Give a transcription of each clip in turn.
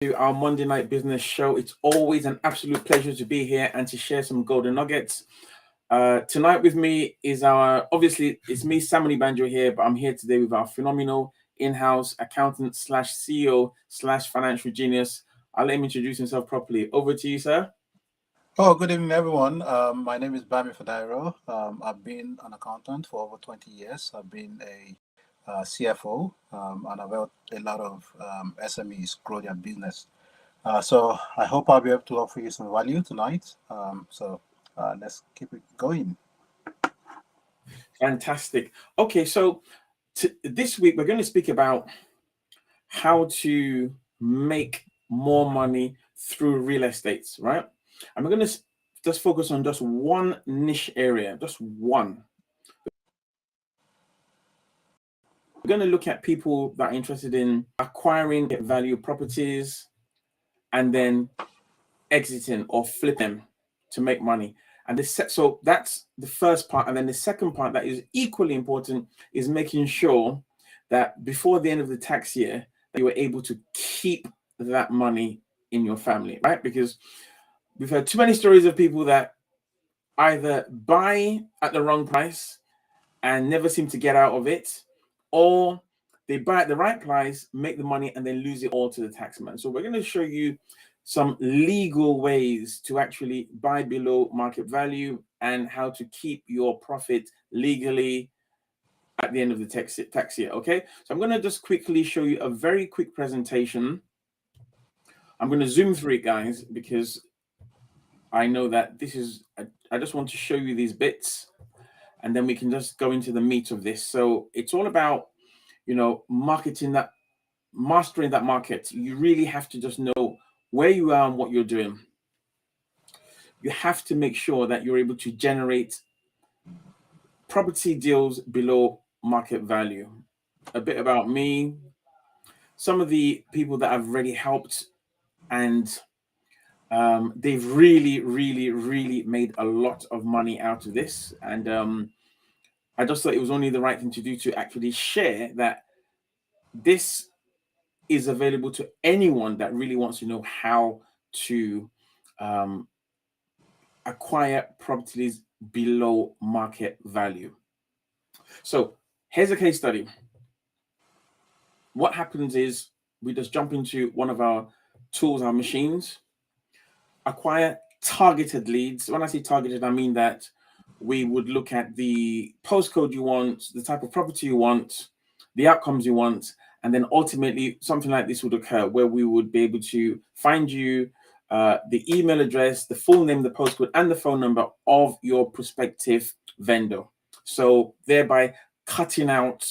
To our Monday Night Business show. It's always an absolute pleasure to be here and to share some golden nuggets. Tonight with me is obviously it's me, Sam Onigbanjo here, but I'm here today with our phenomenal in-house accountant slash CEO slash financial genius. I'll let him introduce himself properly. Over to you, sir. Oh, good evening, everyone. My name is Bami Fadairo. I've been an accountant for over 20 years. I've been a CFO, and I've helped a lot of SMEs grow their business. So I hope I'll be able to offer you some value tonight. Let's keep it going. Fantastic. Okay, so this week we're going to speak about how to make more money through real estate, right? And we're going to just focus on just one niche area, just one. We're going to look at people that are interested in acquiring value properties and then exiting or flip them to make money. And so that's the first part. And then the second part that is equally important is making sure that before the end of the tax year, that you are able to keep that money in your family, right? Because we've heard too many stories of people that either buy at the wrong price and never seem to get out of it, or they buy at the right price, make the money, and then lose it all to the taxman. So we're going to show you some legal ways to actually buy below market value and how to keep your profit legally at the end of the tax year. Okay, so I'm going to just quickly show you a very quick presentation. I'm going to zoom through it, guys, because I know that I just want to show you these bits, and then we can just go into the meat of this. So it's all about, mastering that market. You really have to just know where you are and what you're doing. You have to make sure that you're able to generate property deals below market value. A bit about me, some of the people that I've already helped, and they've really, really, really made a lot of money out of this. And I just thought it was only the right thing to do to actually share that this is available to anyone that really wants to know how to acquire properties below market value. So here's a case study. What happens is we just jump into one of our tools, our machines, acquire targeted leads. When I say targeted, I mean that we would look at the postcode you want, the type of property you want, the outcomes you want, and then ultimately something like this would occur where we would be able to find you the email address, the full name, the postcode, and the phone number of your prospective vendor. So thereby cutting out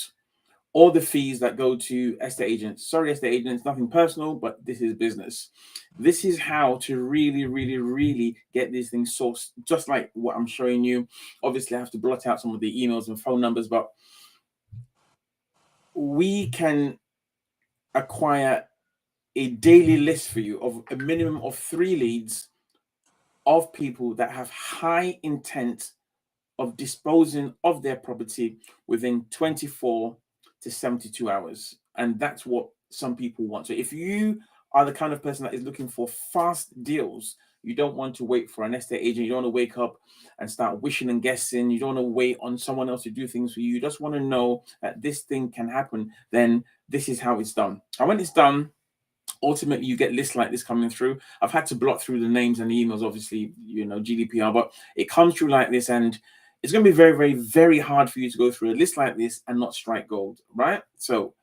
all the fees that go to estate agents. Sorry, estate agents, nothing personal, but this is business. This is how to really, really, really get these things sourced, just like what I'm showing you. Obviously, I have to blot out some of the emails and phone numbers, but we can acquire a daily list for you of a minimum of 3 leads of people that have high intent of disposing of their property within 24 to 72 hours. And that's what some people want. So if you are the kind of person that is looking for fast deals, you don't want to wait for an estate agent, you don't want to wake up and start wishing and guessing, you don't want to wait on someone else to do things for you, you just want to know that this thing can happen, then this is how it's done. And when it's done, ultimately you get lists like this coming through. I've had to blot through the names and the emails, obviously, GDPR, but it comes through like this, and it's going to be very, very, very hard for you to go through a list like this and not strike gold, right? So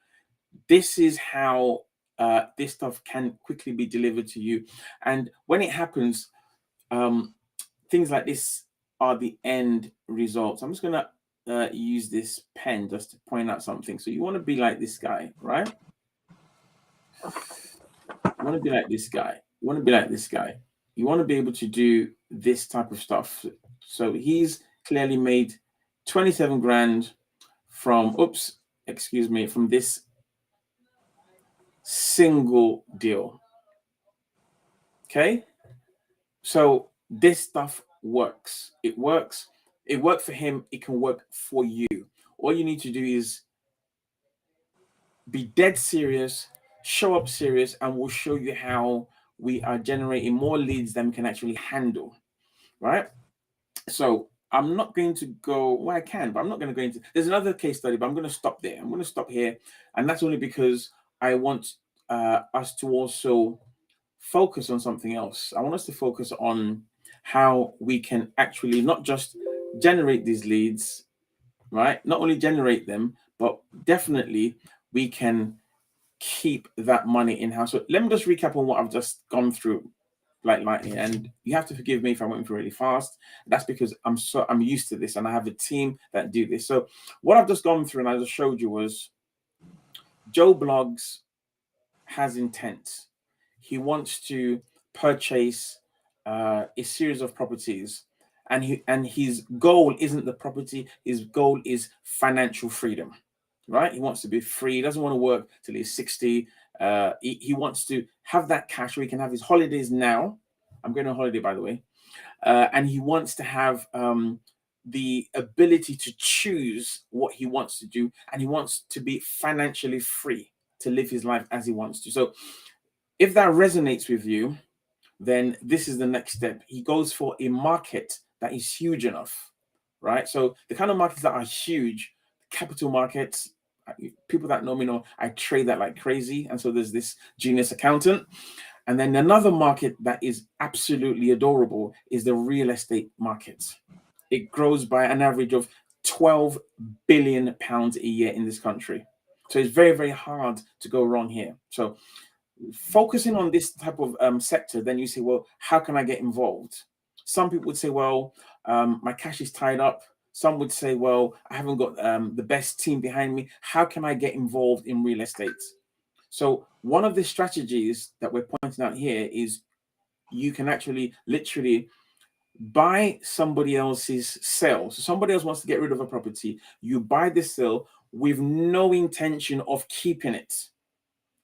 this is how this stuff can quickly be delivered to you. And when it happens, things like this are the end results. I'm just going to use this pen just to point out something. So you want to be like this guy, right? You want to be like this guy. You want to be like this guy. You want to be able to do this type of stuff. So he's clearly made 27 grand from from this single deal. Okay, so this stuff works. It works for him, it can work for you. All you need to do is be dead serious, show up serious, and we'll show you how we are generating more leads than we can actually handle, right? So I'm not going to go, well, I can, but I'm not going to go into, there's another case study, but I'm going to stop there. I'm going to stop here. And that's only because I want us to also focus on something else. I want us to focus on how we can actually not just generate these leads, right? Not only generate them, but definitely we can keep that money in house. So let me just recap on what I've just gone through lightly, and you have to forgive me if I went through really fast. That's because I'm used to this, and I have a team that do this. So what I've just gone through and I just showed you was Joe Blogs has intent. He wants to purchase a series of properties, and his goal isn't the property. His goal is financial freedom, right? He wants to be free. He doesn't want to work till he's 60. He wants to have that cash where he can have his holidays now. I'm going on holiday, by the way. And he wants to have the ability to choose what he wants to do, and he wants to be financially free to live his life as he wants to. So if that resonates with you, then this is the next step. He goes for a market that is huge enough, right? So the kind of markets that are huge, capital markets, people that know me know I trade that like crazy. And so there's this genius accountant. And then another market that is absolutely adorable is the real estate market. It grows by an average of 12 billion pounds a year in this country. So it's very, very hard to go wrong here. So focusing on this type of sector, then you say, well, how can I get involved? Some people would say, well, my cash is tied up. Some would say, well, I haven't got the best team behind me. How can I get involved in real estate? So one of the strategies that we're pointing out here is you can actually literally buy somebody else's sale. So somebody else wants to get rid of a property. You buy the sale with no intention of keeping it,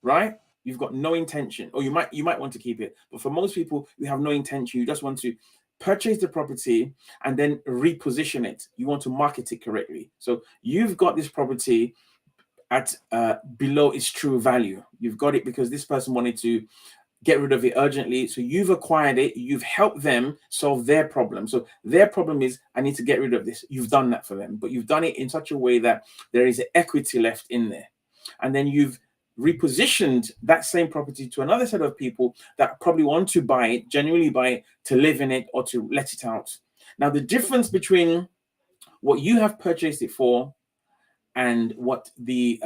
right? You've got no intention, or you might want to keep it. But for most people, you have no intention. You just want to purchase the property and then reposition it. You want to market it correctly. So you've got this property at below its true value. You've got it because this person wanted to get rid of it urgently. So you've acquired it. You've helped them solve their problem. So their problem is, I need to get rid of this. You've done that for them, but you've done it in such a way that there is equity left in there. And then you've repositioned that same property to another set of people that probably want to buy it, genuinely buy it, to live in it or to let it out. Now, the difference between what you have purchased it for and what the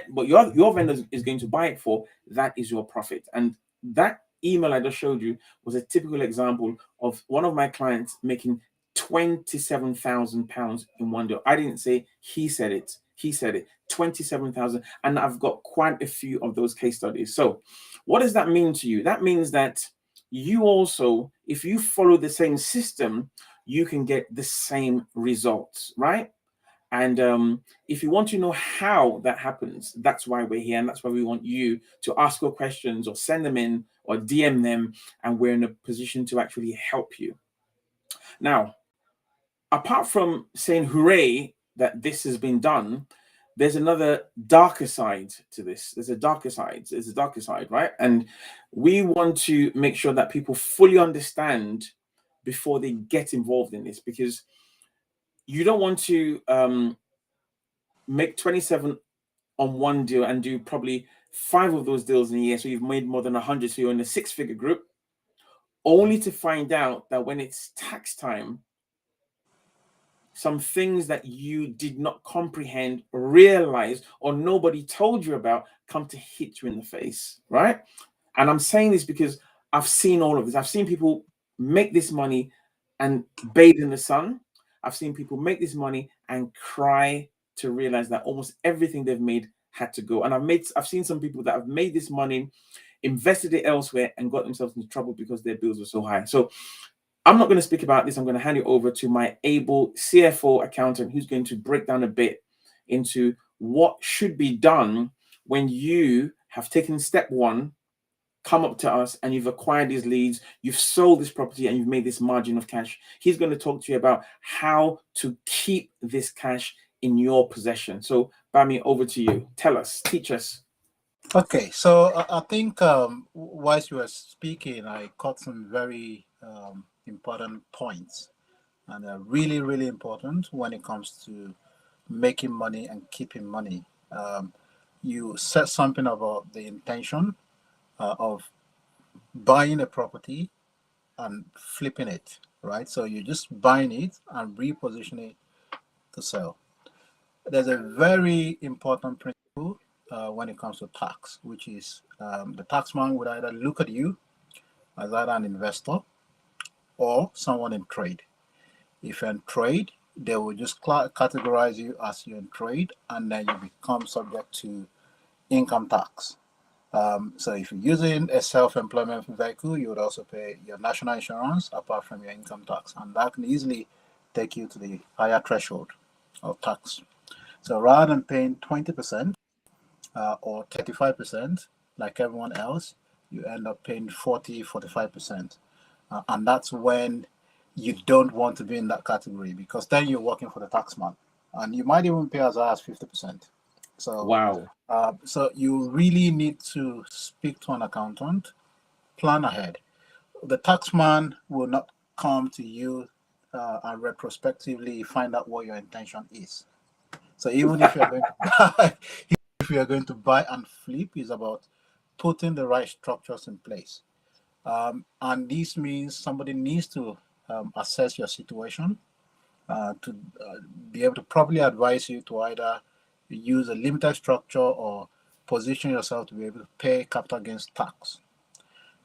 what your vendor is going to buy it for, that is your profit. And that email I just showed you was a typical example of one of my clients making £27,000 in one deal. I didn't say, he said it. He said it. 27,000. And I've got quite a few of those case studies. So what does that mean to you? That means that you also, if you follow the same system, you can get the same results, right? And if you want to know how that happens, that's why we're here. And that's why we want you to ask your questions or send them in or DM them. And we're in a position to actually help you. Now, apart from saying hooray that this has been done, there's another darker side to this. There's a darker side. There's a darker side, right? And we want to make sure that people fully understand before they get involved in this, because you don't want to make 27 on one deal and do probably 5 of those deals in a year. So you've made more than 100. So you're in a 6-figure group, only to find out that when it's tax time, some things that you did not comprehend, realize, or nobody told you about come to hit you in the face, right? And I'm saying this because I've seen all of this. I've seen people make this money and bathe in the sun. I've seen people make this money and cry to realize that almost everything they've made had to go. And I've seen some people that have made this money, invested it elsewhere, and got themselves into trouble because their bills were so high. So I'm not going to speak about this. I'm going to hand it over to my able CFO accountant, who's going to break down a bit into what should be done when you have taken step 1, come up to us, and you've acquired these leads, you've sold this property, and you've made this margin of cash. He's going to talk to you about how to keep this cash in your possession. So, Bami, over to you. Tell us, teach us. Okay, so I think whilst you were speaking, I caught some very important points, and they're really, really important when it comes to making money and keeping money. Um, you said something about the intention of buying a property and flipping it, right? So you're just buying it and repositioning it to sell. There's a very important principle when it comes to tax, which is the taxman would either look at you as either an investor or someone in trade. If you're in trade, they will just categorize you as you're in trade, and then you become subject to income tax. So if you're using a self-employment vehicle, you would also pay your national insurance apart from your income tax, and that can easily take you to the higher threshold of tax. So rather than paying 20% or 35% like everyone else, you end up paying 40, 45%. And that's when you don't want to be in that category, because then you're working for the taxman and you might even pay as high as 50%. So, Wow. so you really need to speak to an accountant, plan ahead. The taxman will not come to you and retrospectively find out what your intention is. So even if you're going to buy, if you're going to buy and flip, is about putting the right structures in place. And this means somebody needs to assess your situation to be able to properly advise you to either use a limited structure or position yourself to be able to pay capital gains tax.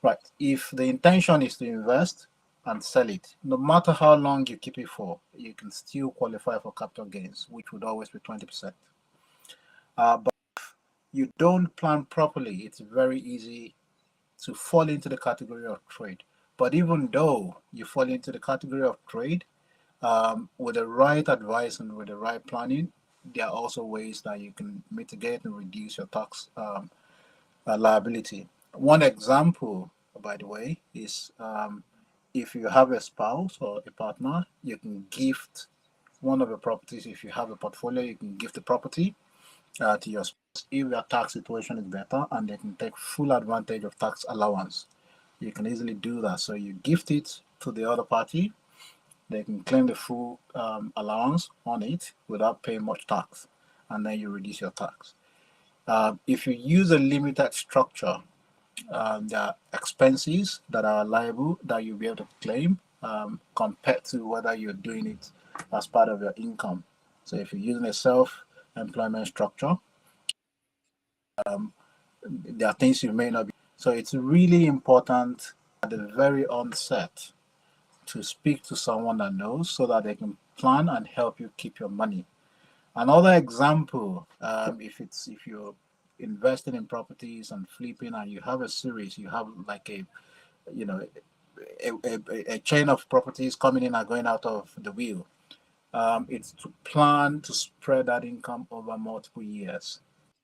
Right. If the intention is to invest and sell it, no matter how long you keep it for, you can still qualify for capital gains, which would always be 20%. But you don't plan properly, it's very easy to fall into the category of trade. But even though you fall into the category of trade, with the right advice and with the right planning, there are also ways that you can mitigate and reduce your tax liability. One example, by the way, is if you have a spouse or a partner, you can gift one of the properties. If you have a portfolio, you can gift the property to your spouse if your tax situation is better, and they can take full advantage of tax allowance. You can easily do that. So you gift it to the other party, they can claim the full allowance on it without paying much tax, and then you reduce your tax. If you use a limited structure, there are expenses that are liable that you'll be able to claim compared to whether you're doing it as part of your income. So if you're using a self-employment structure, there are things you may not be. So it's really important at the very onset to speak to someone that knows so that they can plan and help you keep your money. Another example, if you're investing in properties and flipping and you have a series, you have like a you know a chain of properties coming in and going out of the wheel. It's to plan to spread that income over multiple years,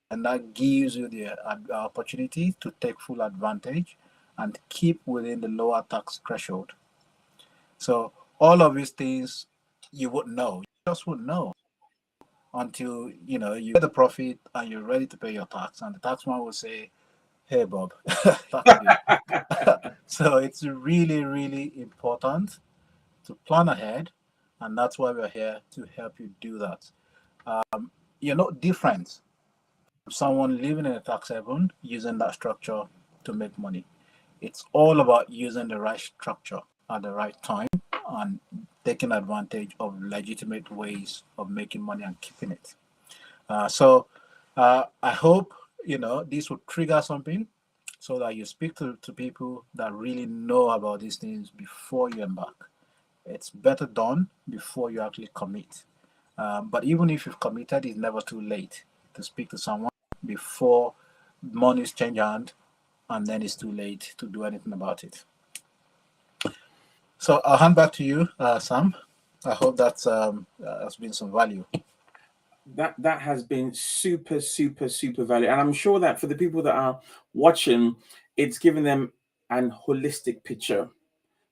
and that gives you the opportunity to take full advantage and keep within the lower tax threshold. So all of these things you wouldn't know. You just wouldn't know until you get the profit and you're ready to pay your tax, and the taxman will say, "Hey, Bob, tax bill." So it's really, really important to plan ahead, and that's why we're here to help you do that. You're not different from someone living in a tax haven using that structure to make money. It's all about using the right structure at the right time and taking advantage of legitimate ways of making money and keeping it. So I hope this will trigger something so that you speak to people that really know about these things before you embark. It's better done before you actually commit. But even if you've committed, it's never too late to speak to someone before money's change hand, and then it's too late to do anything about it. So I'll hand back to you, Sam. I hope that has been some value. That has been super, super, super value. And I'm sure that for the people that are watching, it's given them an holistic picture.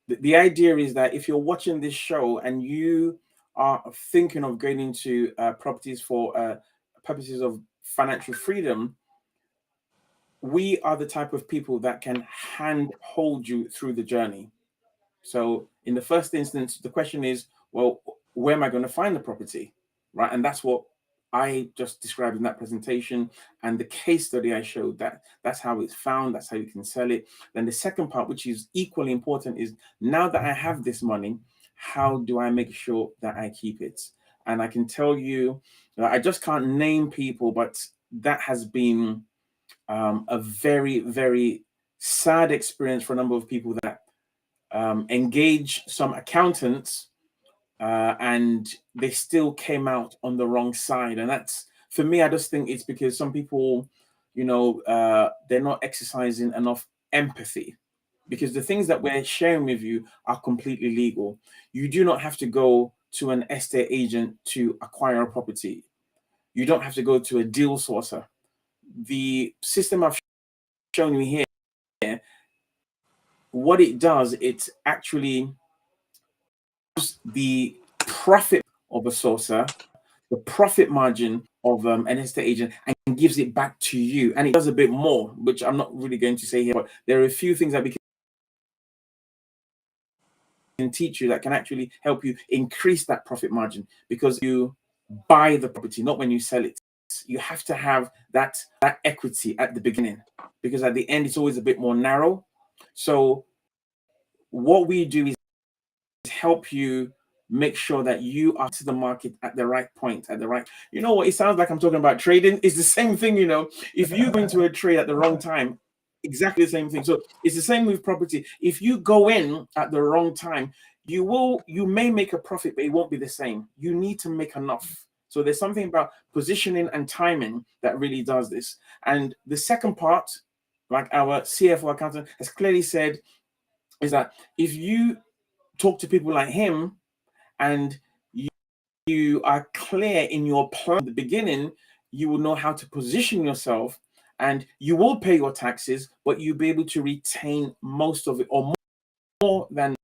The idea is that if you're watching this show and you are thinking of going into properties for purposes of financial freedom, we are the type of people that can hand hold you through the journey. So in the first instance, the question is, well, where am I going to find the property? Right. And that's what I just described in that presentation, and the case study I showed, that's how it's found, that's how you can sell it. Then the second part, which is equally important, is now that I have this money, how do I make sure that I keep it? And I can tell you, I just can't name people, but that has been a very, very sad experience for a number of people that engage some accountants and they still came out on the wrong side. And that's, for me, I just think it's because some people, they're not exercising enough empathy, because the things that we're sharing with you are completely legal. You do not have to go to an estate agent to acquire a property. You don't have to go to a deal sourcer. The system I've shown you here, what it does, it actually the profit of a sourcer, the profit margin of an estate agent, and gives it back to you. And it does a bit more, which I'm not really going to say here, but there are a few things that we can teach you that can actually help you increase that profit margin, because you buy the property, not when you sell it. You have to have that equity at the beginning, because at the end it's always a bit more narrow. So what we do is help you make sure that you are to the market at the right point, at the right, you know what, it sounds like I'm talking about trading. It's the same thing, if you go into a trade at the wrong time, exactly the same thing. So it's the same with property. If you go in at the wrong time, you may make a profit, but it won't be the same. You need to make enough. So there's something about positioning and timing that really does this. And the second part, like our CFO accountant has clearly said, is that if you talk to people like him and you are clear in your plan at the beginning, you will know how to position yourself, and you will pay your taxes, but you'll be able to retain most of it, or more than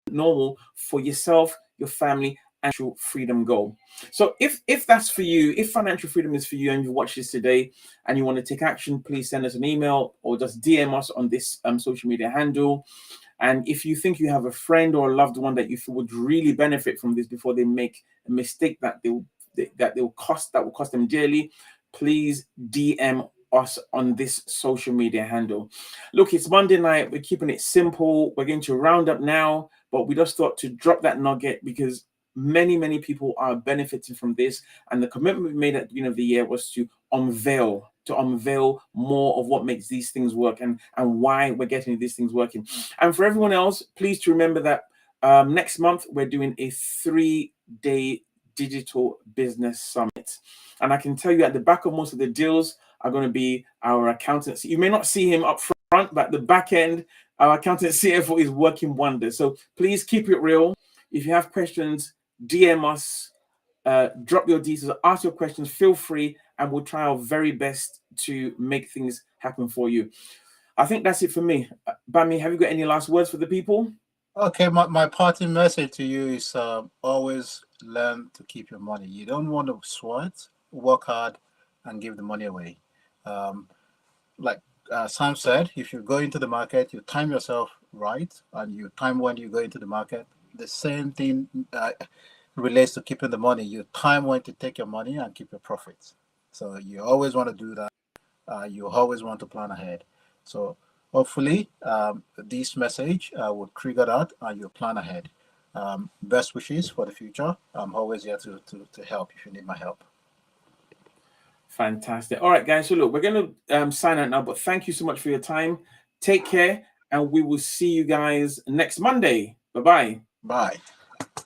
normal, for yourself, your family, and your freedom goal. So if that's for you, if financial freedom is for you and you watch this today and you want to take action, please send us an email or just DM us on this social media handle. And if you think you have a friend or a loved one that you feel would really benefit from this before they make a mistake that will cost them dearly, please DM us on this social media handle. Look, it's Monday night. We're keeping it simple. We're going to round up now, but we just thought to drop that nugget because many people are benefiting from this. And the commitment we made at the beginning of the year was to unveil more of what makes these things work and why we're getting these things working. And for everyone else, please to remember that next month we're doing a 3-day digital business summit. And I can tell you at the back of most of the deals are going to be our accountants. You may not see him up front, but at the back end, our accountant CFO is working wonders. So please keep it real. If you have questions, DM us, drop your details, ask your questions, feel free, and we'll try our very best to make things happen for you. I think that's it for me. Bami, have you got any last words for the people? Okay, my parting message to you is always learn to keep your money. You don't want to sweat, work hard, and give the money away. Like Sam said, if you go into the market, you time yourself right, and you time when you go into the market. The same thing relates to keeping the money. You time when to take your money and keep your profits. So you always want to do that. You always want to plan ahead. So hopefully this message will trigger that and you plan ahead. Best wishes for the future. I'm always here to help if you need my help. Fantastic. All right, guys. So look, we're going to sign out now, but thank you so much for your time. Take care, and we will see you guys next Monday. Bye-bye. Bye.